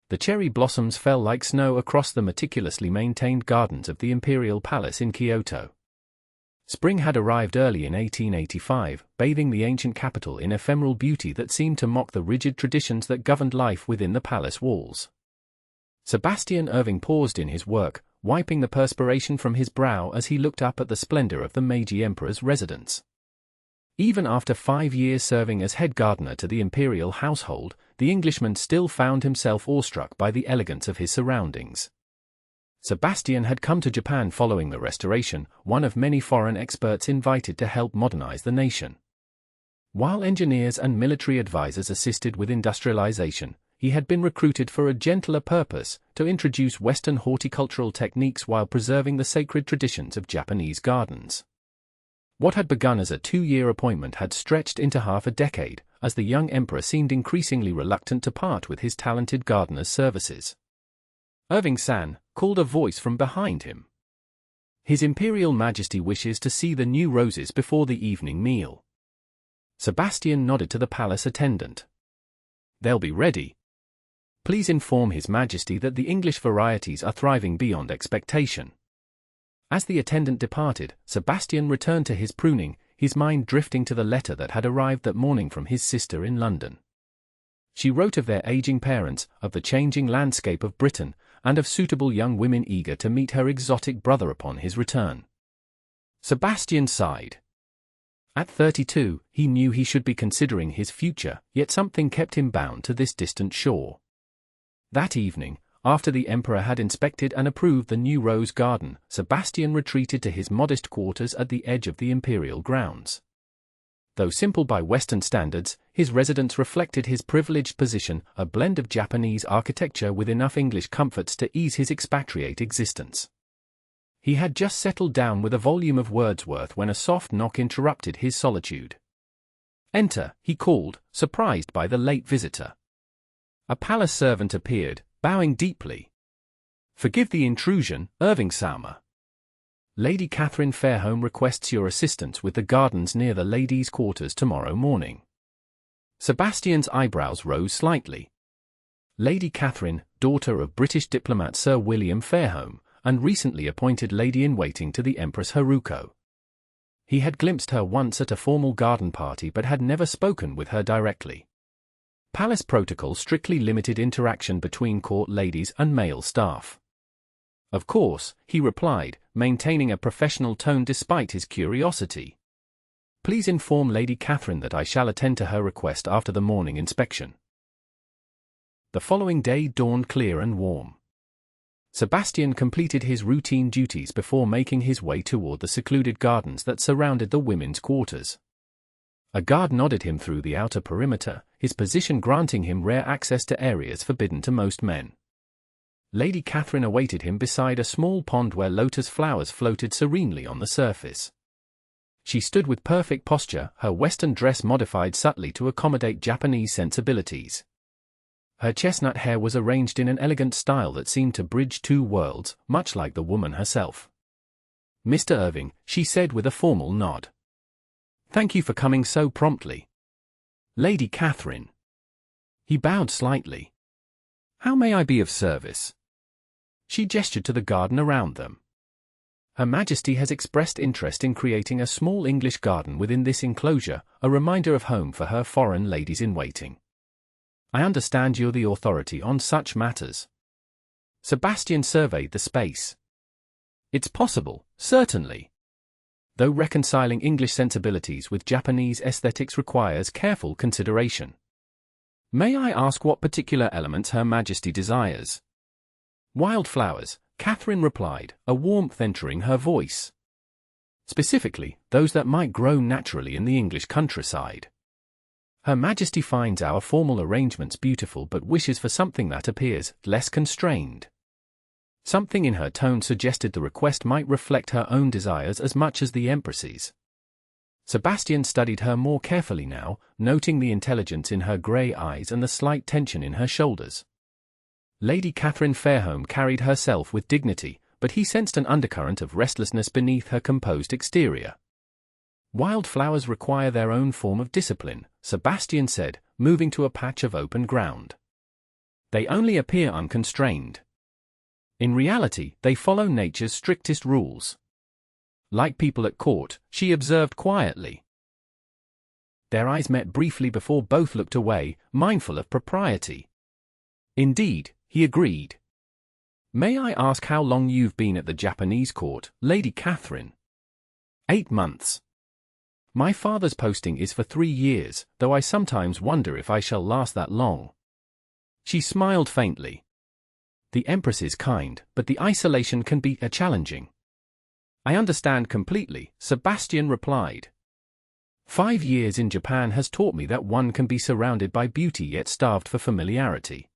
The cherry blossoms fell like snow across the meticulously maintained gardens of the Imperial Palace in Kyoto. Spring had arrived early in 1885, bathing the ancient capital in ephemeral beauty that seemed to mock the rigid traditions that governed life within the palace walls. Sebastian Irving paused in his work, wiping the perspiration from his brow as he looked up at the splendor of the Meiji Emperor's residence. Even after 5 years serving as head gardener to the imperial household, the Englishman still found himself awestruck by the elegance of his surroundings. Sebastian had come to Japan following the Restoration, one of many foreign experts invited to help modernize the nation. While engineers and military advisors assisted with industrialization, he had been recruited for a gentler purpose, to introduce Western horticultural techniques while preserving the sacred traditions of Japanese gardens. What had begun as a 2-year appointment had stretched into half a decade, as the young emperor seemed increasingly reluctant to part with his talented gardener's services. Irving-san, called a voice from behind him. His Imperial Majesty wishes to see the new roses before the evening meal. Sebastian nodded to the palace attendant. They'll be ready. Please inform His Majesty that the English varieties are thriving beyond expectation. As the attendant departed, Sebastian returned to his pruning, his mind drifting to the letter that had arrived that morning from his sister in London. She wrote of their aging parents, of the changing landscape of Britain, and of suitable young women eager to meet her exotic brother upon his return. Sebastian sighed. At 32, he knew he should be considering his future, yet something kept him bound to this distant shore. That evening, after the emperor had inspected and approved the new rose garden, Sebastian retreated to his modest quarters at the edge of the imperial grounds. Though simple by Western standards, his residence reflected his privileged position, a blend of Japanese architecture with enough English comforts to ease his expatriate existence. He had just settled down with a volume of Wordsworth when a soft knock interrupted his solitude. "Enter," he called, surprised by the late visitor. A palace servant appeared, bowing deeply. "Forgive the intrusion, Irving-sama. Lady Katherine Fairholm requests your assistance with the gardens near the ladies' quarters tomorrow morning." Sebastian's eyebrows rose slightly. Lady Katherine, daughter of British diplomat Sir William Fairholm, and recently appointed lady-in-waiting to the Empress Haruko. He had glimpsed her once at a formal garden party but had never spoken with her directly. Palace protocol strictly limited interaction between court ladies and male staff. "Of course," he replied, maintaining a professional tone despite his curiosity. "Please inform Lady Katherine that I shall attend to her request after the morning inspection." The following day dawned clear and warm. Sebastian completed his routine duties before making his way toward the secluded gardens that surrounded the women's quarters. A guard nodded him through the outer perimeter, his position granting him rare access to areas forbidden to most men. Lady Katherine awaited him beside a small pond where lotus flowers floated serenely on the surface. She stood with perfect posture, her Western dress modified subtly to accommodate Japanese sensibilities. Her chestnut hair was arranged in an elegant style that seemed to bridge two worlds, much like the woman herself. "Mr. Irving," she said with a formal nod. "Thank you for coming so promptly." "Lady Katherine." He bowed slightly. "How may I be of service?" She gestured to the garden around them. "Her Majesty has expressed interest in creating a small English garden within this enclosure, a reminder of home for her foreign ladies-in-waiting. I understand you're the authority on such matters." Sebastian surveyed the space. "It's possible, certainly. Though reconciling English sensibilities with Japanese aesthetics requires careful consideration. May I ask what particular elements Her Majesty desires?" "Wildflowers," Katherine replied, a warmth entering her voice. "Specifically, those that might grow naturally in the English countryside. Her Majesty finds our formal arrangements beautiful but wishes for something that appears less constrained." Something in her tone suggested the request might reflect her own desires as much as the Empress's. Sebastian studied her more carefully now, noting the intelligence in her grey eyes and the slight tension in her shoulders. Lady Katherine Fairholm carried herself with dignity, but he sensed an undercurrent of restlessness beneath her composed exterior. "Wildflowers require their own form of discipline," Sebastian said, moving to a patch of open ground. They only appear unconstrained. In reality, they follow nature's strictest rules. Like people at court, she observed quietly. Their eyes met briefly before both looked away, mindful of propriety. Indeed, he agreed. May I ask how long you've been at the Japanese court, Lady Katherine? 8 months. My father's posting is for 3 years, though I sometimes wonder if I shall last that long. She smiled faintly. The Empress is kind, but the isolation can be challenging. I understand completely, Sebastian replied. 5 years in Japan has taught me that one can be surrounded by beauty yet starved for familiarity.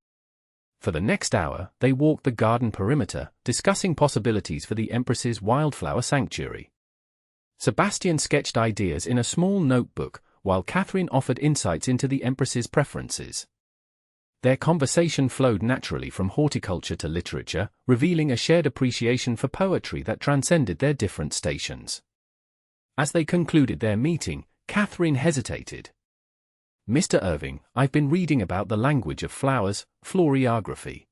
For the next hour, they walked the garden perimeter, discussing possibilities for the Empress's wildflower sanctuary. Sebastian sketched ideas in a small notebook, while Katherine offered insights into the Empress's preferences. Their conversation flowed naturally from horticulture to literature, revealing a shared appreciation for poetry that transcended their different stations. As they concluded their meeting, Katherine hesitated. Mr. Irving, I've been reading about the language of flowers, floriography.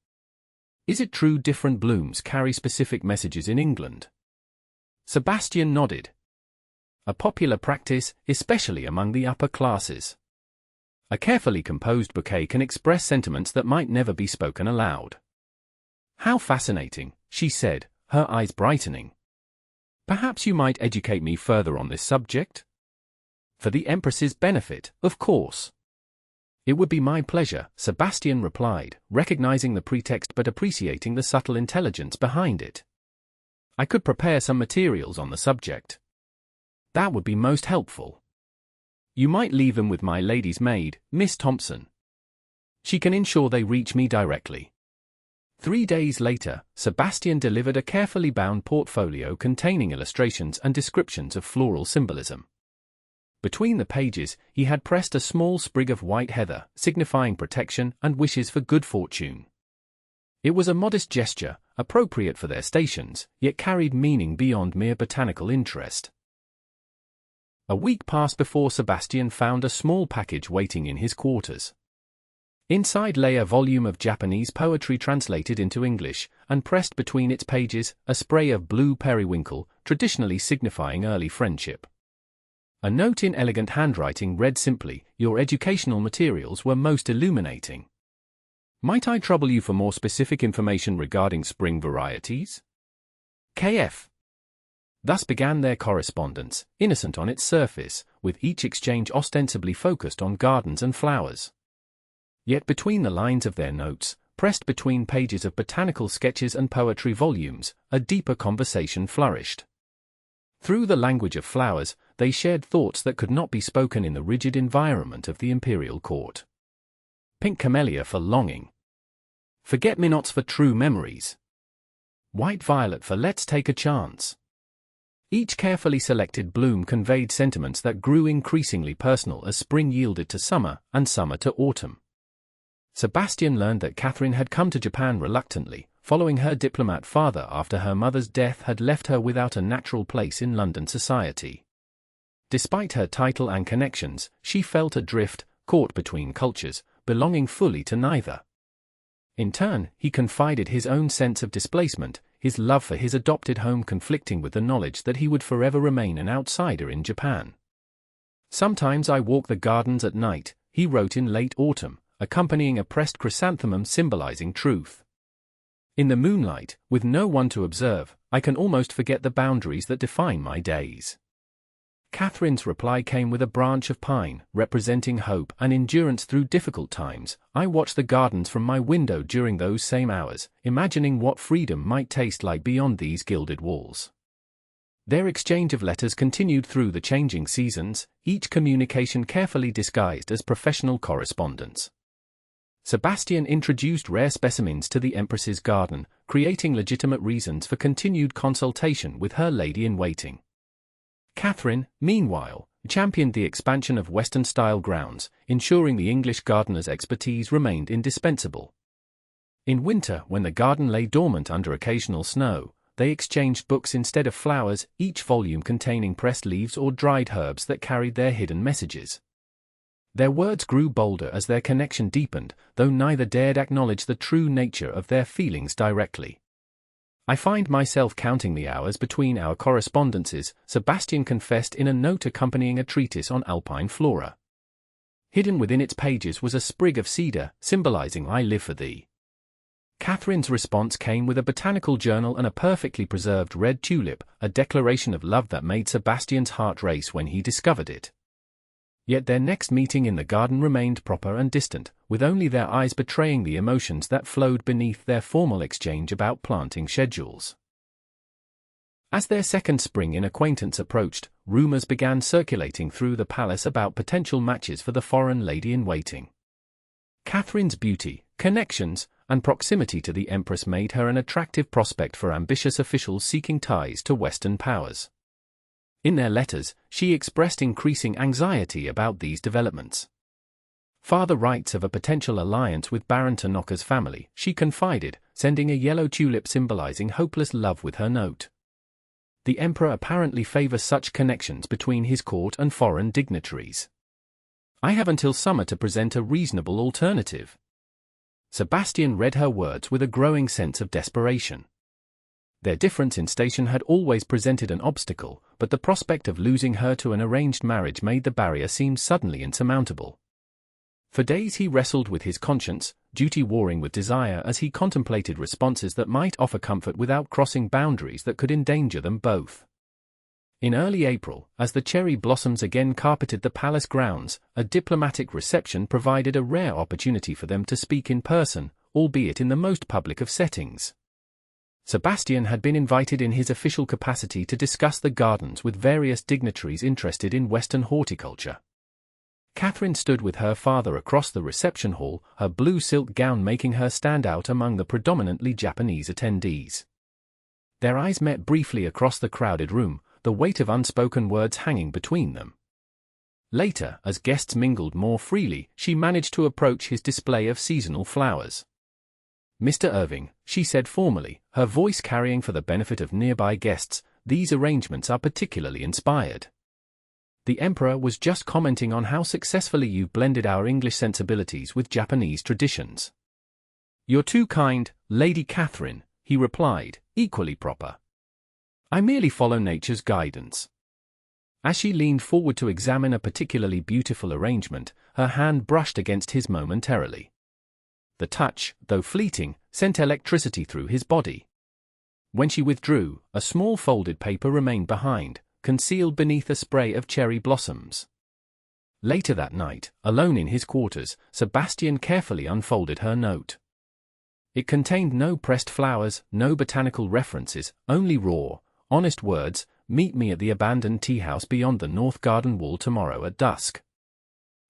Is it true different blooms carry specific messages in England? Sebastian nodded. A popular practice, especially among the upper classes. A carefully composed bouquet can express sentiments that might never be spoken aloud. How fascinating, she said, her eyes brightening. Perhaps you might educate me further on this subject? For the Empress's benefit, of course. It would be my pleasure, Sebastian replied, recognizing the pretext but appreciating the subtle intelligence behind it. I could prepare some materials on the subject. That would be most helpful. You might leave them with my lady's maid, Miss Thompson. She can ensure they reach me directly. 3 days later, Sebastian delivered a carefully bound portfolio containing illustrations and descriptions of floral symbolism. Between the pages, he had pressed a small sprig of white heather, signifying protection and wishes for good fortune. It was a modest gesture, appropriate for their stations, yet carried meaning beyond mere botanical interest. A week passed before Sebastian found a small package waiting in his quarters. Inside lay a volume of Japanese poetry translated into English, and pressed between its pages, a spray of blue periwinkle, traditionally signifying early friendship. A note in elegant handwriting read simply, "Your educational materials were most illuminating. Might I trouble you for more specific information regarding spring varieties? KF." Thus began their correspondence, innocent on its surface, with each exchange ostensibly focused on gardens and flowers. Yet between the lines of their notes, pressed between pages of botanical sketches and poetry volumes, a deeper conversation flourished. Through the language of flowers, they shared thoughts that could not be spoken in the rigid environment of the imperial court. Pink camellia for longing. Forget-me-nots for true memories. White violet for let's take a chance. Each carefully selected bloom conveyed sentiments that grew increasingly personal as spring yielded to summer and summer to autumn. Sebastian learned that Katherine had come to Japan reluctantly, following her diplomat father after her mother's death had left her without a natural place in London society. Despite her title and connections, she felt adrift, caught between cultures, belonging fully to neither. In turn, he confided his own sense of displacement, his love for his adopted home conflicting with the knowledge that he would forever remain an outsider in Japan. Sometimes I walk the gardens at night, he wrote in late autumn, accompanying a pressed chrysanthemum symbolizing truth. In the moonlight, with no one to observe, I can almost forget the boundaries that define my days. Katherine's reply came with a branch of pine, representing hope and endurance through difficult times. I watched the gardens from my window during those same hours, imagining what freedom might taste like beyond these gilded walls. Their exchange of letters continued through the changing seasons, each communication carefully disguised as professional correspondence. Sebastian introduced rare specimens to the Empress's garden, creating legitimate reasons for continued consultation with her lady-in-waiting. Katherine, meanwhile, championed the expansion of Western-style grounds, ensuring the English gardener's expertise remained indispensable. In winter, when the garden lay dormant under occasional snow, they exchanged books instead of flowers, each volume containing pressed leaves or dried herbs that carried their hidden messages. Their words grew bolder as their connection deepened, though neither dared acknowledge the true nature of their feelings directly. "I find myself counting the hours between our correspondences," Sebastian confessed in a note accompanying a treatise on alpine flora. Hidden within its pages was a sprig of cedar, symbolizing "I live for thee." Catherine's response came with a botanical journal and a perfectly preserved red tulip, a declaration of love that made Sebastian's heart race when he discovered it. Yet their next meeting in the garden remained proper and distant, with only their eyes betraying the emotions that flowed beneath their formal exchange about planting schedules. As their second spring in acquaintance approached, rumors began circulating through the palace about potential matches for the foreign lady-in-waiting. Catherine's beauty, connections, and proximity to the Empress made her an attractive prospect for ambitious officials seeking ties to Western powers. In their letters, she expressed increasing anxiety about these developments. "Father writes of a potential alliance with Baron Tanaka's family," she confided, sending a yellow tulip symbolizing hopeless love with her note. "The Emperor apparently favors such connections between his court and foreign dignitaries. I have until summer to present a reasonable alternative." Sebastian read her words with a growing sense of desperation. Their difference in station had always presented an obstacle, but the prospect of losing her to an arranged marriage made the barrier seem suddenly insurmountable. For days he wrestled with his conscience, duty warring with desire as he contemplated responses that might offer comfort without crossing boundaries that could endanger them both. In early April, as the cherry blossoms again carpeted the palace grounds, a diplomatic reception provided a rare opportunity for them to speak in person, albeit in the most public of settings. Sebastian had been invited in his official capacity to discuss the gardens with various dignitaries interested in Western horticulture. Catherine stood with her father across the reception hall, her blue silk gown making her stand out among the predominantly Japanese attendees. Their eyes met briefly across the crowded room, the weight of unspoken words hanging between them. Later, as guests mingled more freely, she managed to approach his display of seasonal flowers. "Mr. Irving," she said formally, her voice carrying for the benefit of nearby guests, "these arrangements are particularly inspired. The Emperor was just commenting on how successfully you've blended our English sensibilities with Japanese traditions." "You're too kind, Lady Katherine," he replied, equally proper. "I merely follow nature's guidance." As she leaned forward to examine a particularly beautiful arrangement, her hand brushed against his momentarily. The touch, though fleeting, sent electricity through his body. When she withdrew, a small folded paper remained behind, concealed beneath a spray of cherry blossoms. Later that night, alone in his quarters, Sebastian carefully unfolded her note. It contained no pressed flowers, no botanical references, only raw, honest words: "Meet me at the abandoned tea house beyond the north garden wall tomorrow at dusk.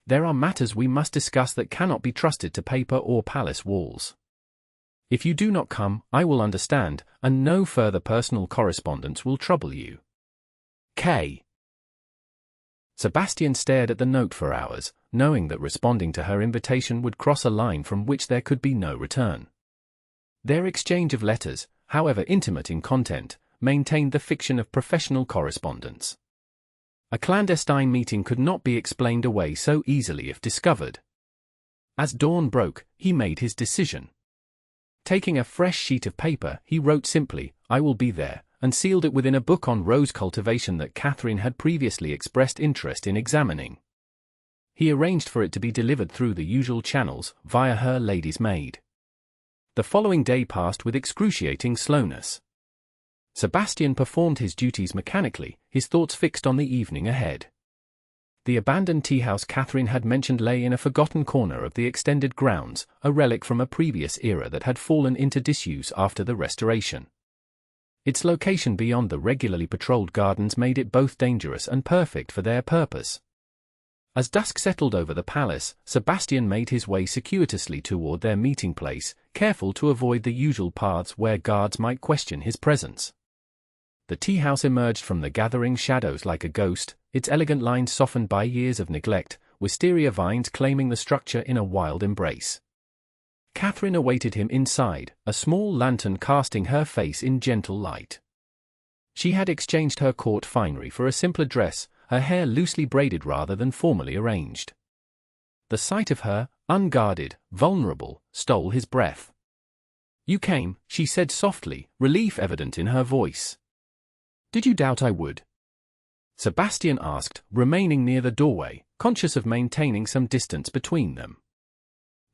There are matters we must discuss that cannot be trusted to paper or palace walls. If you do not come, I will understand, and no further personal correspondence will trouble you. K." Sebastian stared at the note for hours, knowing that responding to her invitation would cross a line from which there could be no return. Their exchange of letters, however intimate in content, maintained the fiction of professional correspondence. A clandestine meeting could not be explained away so easily if discovered. As dawn broke, he made his decision. Taking a fresh sheet of paper, he wrote simply, "I will be there," and sealed it within a book on rose cultivation that Catherine had previously expressed interest in examining. He arranged for it to be delivered through the usual channels, via her lady's maid. The following day passed with excruciating slowness. Sebastian performed his duties mechanically, his thoughts fixed on the evening ahead. The abandoned tea house Catherine had mentioned lay in a forgotten corner of the extended grounds, a relic from a previous era that had fallen into disuse after the restoration. Its location beyond the regularly patrolled gardens made it both dangerous and perfect for their purpose. As dusk settled over the palace, Sebastian made his way circuitously toward their meeting place, careful to avoid the usual paths where guards might question his presence. The tea house emerged from the gathering shadows like a ghost, its elegant lines softened by years of neglect, wisteria vines claiming the structure in a wild embrace. Catherine awaited him inside, a small lantern casting her face in gentle light. She had exchanged her court finery for a simpler dress, her hair loosely braided rather than formally arranged. the sight of her, unguarded, vulnerable, stole his breath. "You came," she said softly, relief evident in her voice. "Did you doubt I would?" Sebastian asked, remaining near the doorway, conscious of maintaining some distance between them.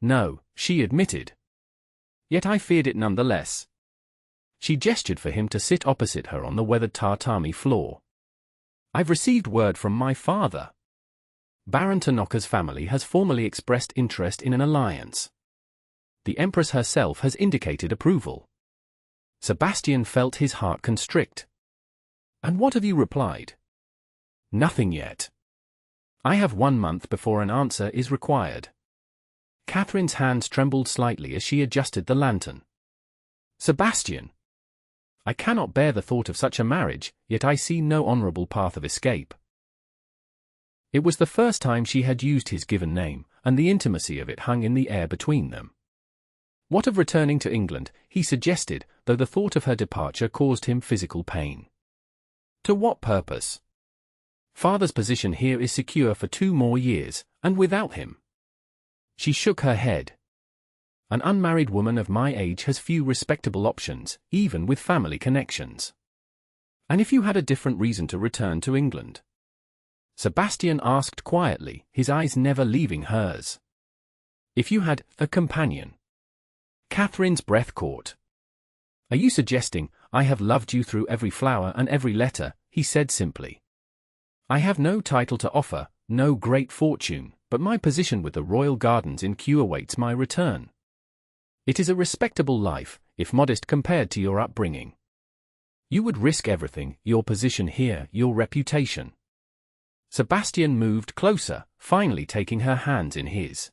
"No," she admitted. "Yet I feared it nonetheless." She gestured for him to sit opposite her on the weathered tatami floor. "I've received word from my father. Baron Tanaka's family has formally expressed interest in an alliance. The Empress herself has indicated approval." Sebastian felt his heart constrict. "And what have you replied?" "Nothing yet. I have 1 month before an answer is required." Catherine's hands trembled slightly as she adjusted the lantern. "Sebastian, I cannot bear the thought of such a marriage, yet I see no honorable path of escape." It was the first time she had used his given name, and the intimacy of it hung in the air between them. What of returning to England, he suggested, though the thought of her departure caused him physical pain. To what purpose? Father's position here is secure for 2 more years, and without him. She shook her head. An unmarried woman of my age has few respectable options, even with family connections. And if you had a different reason to return to England? Sebastian asked quietly, his eyes never leaving hers. If you had a companion? Catherine's breath caught. "Are you suggesting I have loved you through every flower and every letter?" he said simply. "I have no title to offer, no great fortune, but my position with the royal gardens in Kew awaits my return. It is a respectable life, if modest compared to your upbringing. You would risk everything, your position here, your reputation." Sebastian moved closer, finally taking her hands in his.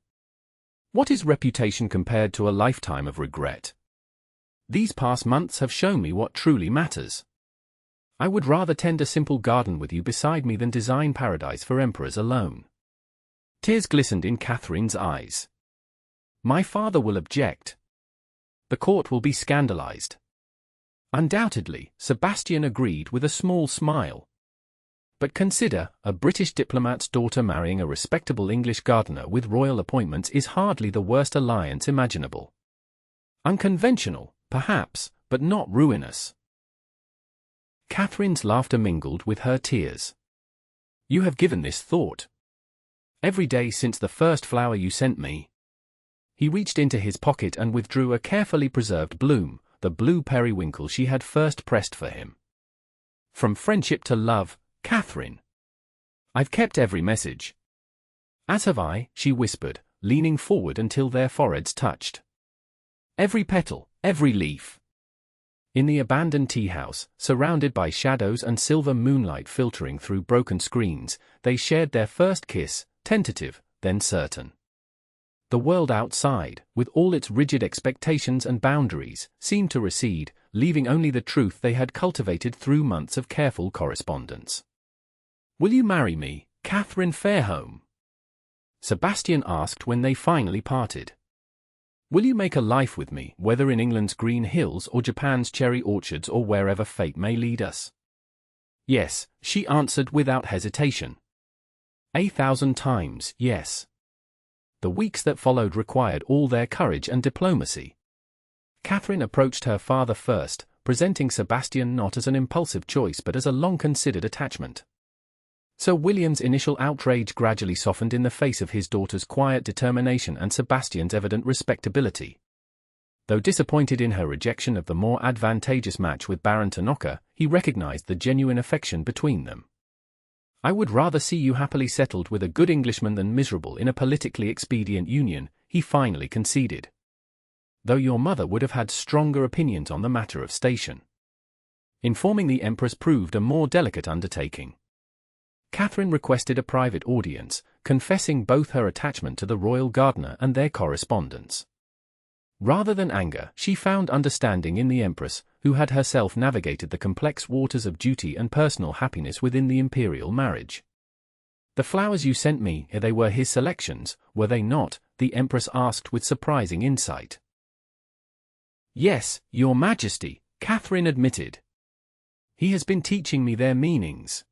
"What is reputation compared to a lifetime of regret? These past months have shown me what truly matters. I would rather tend a simple garden with you beside me than design paradise for emperors alone." Tears glistened in Catherine's eyes. "My father will object. The court will be scandalized." "Undoubtedly," Sebastian agreed with a small smile. "But consider, a British diplomat's daughter marrying a respectable English gardener with royal appointments is hardly the worst alliance imaginable. Unconventional, perhaps, but not ruinous." Catherine's laughter mingled with her tears. "You have given this thought. Every day since the first flower you sent me." He reached into his pocket and withdrew a carefully preserved bloom, the blue periwinkle she had first pressed for him. "From friendship to love, Catherine. I've kept every message." "As have I," she whispered, leaning forward until their foreheads touched. "Every petal, every leaf." In the abandoned tea-house, surrounded by shadows and silver moonlight filtering through broken screens, they shared their first kiss, tentative, then certain. The world outside, with all its rigid expectations and boundaries, seemed to recede, leaving only the truth they had cultivated through months of careful correspondence. "Will you marry me, Katherine Fairholm?" Sebastian asked when they finally parted. "Will you make a life with me, whether in England's green hills or Japan's cherry orchards or wherever fate may lead us?" "Yes," she answered without hesitation. 1,000 times, yes. The weeks that followed required all their courage and diplomacy. Catherine approached her father first, presenting Sebastian not as an impulsive choice but as a long-considered attachment. Sir William's initial outrage gradually softened in the face of his daughter's quiet determination and Sebastian's evident respectability. Though disappointed in her rejection of the more advantageous match with Baron Tanaka, he recognized the genuine affection between them. "I would rather see you happily settled with a good Englishman than miserable in a politically expedient union," he finally conceded. "Though your mother would have had stronger opinions on the matter of station." Informing the Empress proved a more delicate undertaking. Catherine requested a private audience, confessing both her attachment to the royal gardener and their correspondence. Rather than anger, she found understanding in the Empress, who had herself navigated the complex waters of duty and personal happiness within the imperial marriage. "The flowers you sent me, they were his selections, were they not?" the Empress asked with surprising insight. "Yes, Your Majesty," Catherine admitted. "He has been teaching me their meanings.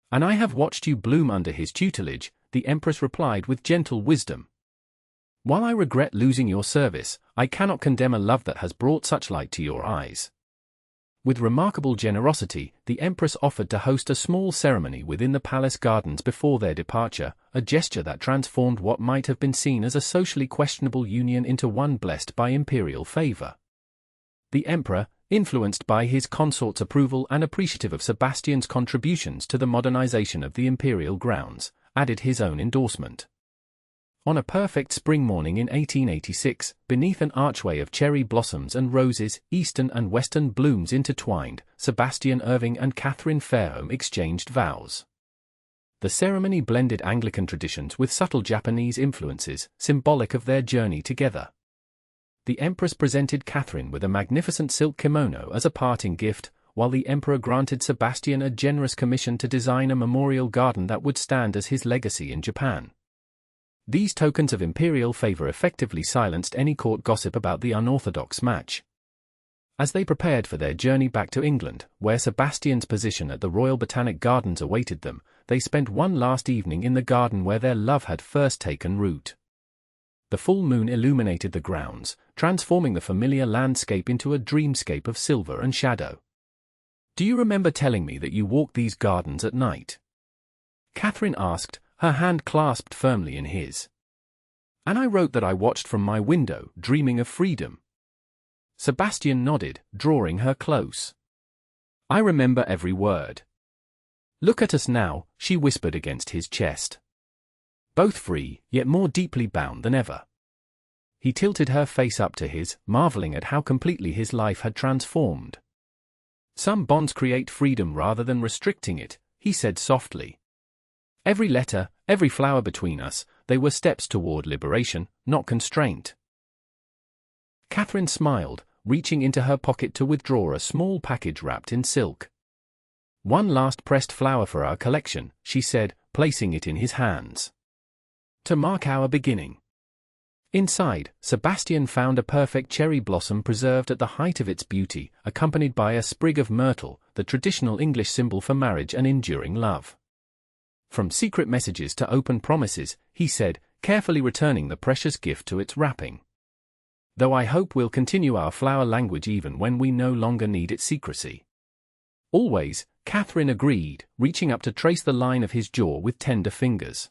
And I have watched you bloom under his tutelage, the Empress replied with gentle wisdom. "While I regret losing your service, I cannot condemn a love that has brought such light to your eyes." With remarkable generosity, the Empress offered to host a small ceremony within the palace gardens before their departure, a gesture that transformed what might have been seen as a socially questionable union into one blessed by imperial favor. The Emperor, influenced by his consort's approval and appreciative of Sebastian's contributions to the modernization of the imperial grounds, added his own endorsement. On a perfect spring morning in 1886, beneath an archway of cherry blossoms and roses, eastern and western blooms intertwined, Sebastian Irving and Katherine Fairholm exchanged vows. The ceremony blended Anglican traditions with subtle Japanese influences, symbolic of their journey together. The Empress presented Katherine with a magnificent silk kimono as a parting gift, while the Emperor granted Sebastian a generous commission to design a memorial garden that would stand as his legacy in Japan. These tokens of imperial favor effectively silenced any court gossip about the unorthodox match. As they prepared for their journey back to England, where Sebastian's position at the Royal Botanic Gardens awaited them, they spent one last evening in the garden where their love had first taken root. The full moon illuminated the grounds, transforming the familiar landscape into a dreamscape of silver and shadow. "Do you remember telling me that you walked these gardens at night?" Katherine asked, her hand clasped firmly in his. "And I wrote that I watched from my window, dreaming of freedom." Sebastian nodded, drawing her close. "I remember every word. Look at us now," she whispered against his chest. "Both free, yet more deeply bound than ever." He tilted her face up to his, marveling at how completely his life had transformed. "Some bonds create freedom rather than restricting it," he said softly. "Every letter, every flower between us, they were steps toward liberation, not constraint." Katherine smiled, reaching into her pocket to withdraw a small package wrapped in silk. "One last pressed flower for our collection," she said, placing it in his hands. "To mark our beginning." Inside, Sebastian found a perfect cherry blossom preserved at the height of its beauty, accompanied by a sprig of myrtle, the traditional English symbol for marriage and enduring love. "From secret messages to open promises," he said, carefully returning the precious gift to its wrapping. "Though I hope we'll continue our flower language even when we no longer need its secrecy." "Always," Katherine agreed, reaching up to trace the line of his jaw with tender fingers.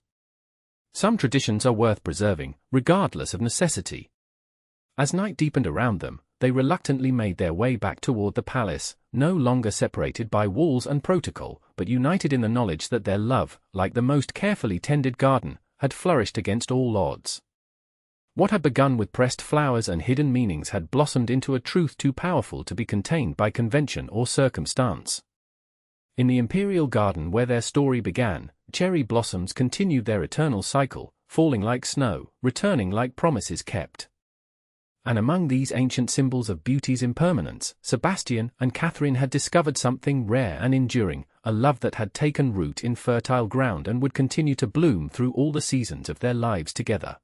Some traditions are worth preserving, regardless of necessity. As night deepened around them, they reluctantly made their way back toward the palace, no longer separated by walls and protocol, but united in the knowledge that their love, like the most carefully tended garden, had flourished against all odds. What had begun with pressed flowers and hidden meanings had blossomed into a truth too powerful to be contained by convention or circumstance. In the imperial garden where their story began, cherry blossoms continued their eternal cycle, falling like snow, returning like promises kept. And among these ancient symbols of beauty's impermanence, Sebastian and Katherine had discovered something rare and enduring, a love that had taken root in fertile ground and would continue to bloom through all the seasons of their lives together.